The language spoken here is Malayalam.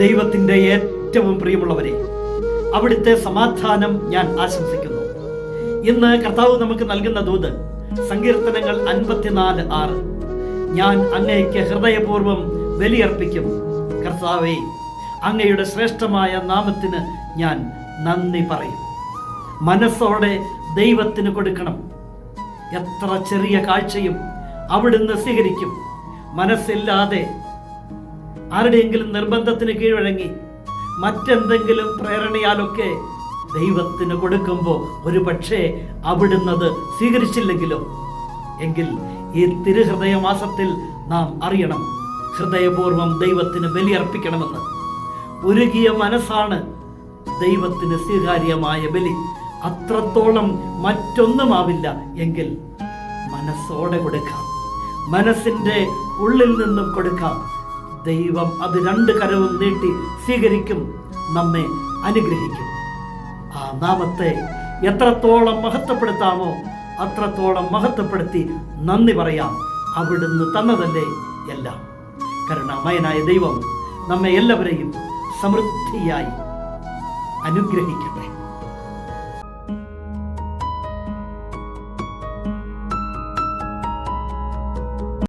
ദൈവത്തിൻ്റെ ഏറ്റവും പ്രിയമുള്ളവരെ, അവിടുത്തെ സമാധാനം ഞാൻ ആശംസിക്കുന്നു. ഇന്ന് കർത്താവ് നമുക്ക് നൽകുന്ന ദൂത് സങ്കീർത്തനങ്ങൾ 54:6. ഞാൻ അങ്ങയ്ക്ക് ഹൃദയപൂർവ്വം ബലിയർപ്പിക്കും. കർത്താവേ, അങ്ങയുടെ ശ്രേഷ്ഠമായ നാമത്തിന് ഞാൻ നന്ദി പറയും. മനസ്സോടെ ദൈവത്തിന് കൊടുക്കണം. എത്ര ചെറിയ കാഴ്ചയും അവിടുന്ന് സ്വീകരിക്കും. മനസ്സില്ലാതെ ആരുടെയെങ്കിലും നിർബന്ധത്തിന് കീഴ്വഴങ്ങി മറ്റെന്തെങ്കിലും പ്രേരണയാലൊക്കെ ദൈവത്തിന് കൊടുക്കുമ്പോൾ ഒരു പക്ഷേ അവിടുന്നത് സ്വീകരിച്ചില്ലെങ്കിലോ? എങ്കിൽ ഈ തിരുഹൃദയ മാസത്തിൽ നാം അറിയണം, ഹൃദയപൂർവ്വം ദൈവത്തിന് ബലിയർപ്പിക്കണമെന്ന്. ഉരുകിയ മനസ്സാണ് ദൈവത്തിന് സ്വീകാര്യമായ ബലി. അത്രത്തോളം മറ്റൊന്നുമാവില്ല എങ്കിൽ മനസ്സോടെ കൊടുക്കാം, മനസ്സിൻ്റെ ഉള്ളിൽ നിന്നും കൊടുക്കാം. ദൈവം അത് 2 കരവും നീട്ടി സ്വീകരിക്കും, നമ്മെ അനുഗ്രഹിക്കും. ആ നാമത്തെ എത്രത്തോളം മഹത്വപ്പെടുത്താമോ അത്രത്തോളം മഹത്വപ്പെടുത്തി നന്ദി പറയാം. അവിടുന്ന് തന്നതല്ലേ എല്ലാം. കരുണാമയനായ ദൈവം നമ്മെ എല്ലാവരെയും സമൃദ്ധിയായി അനുഗ്രഹിക്കട്ടെ.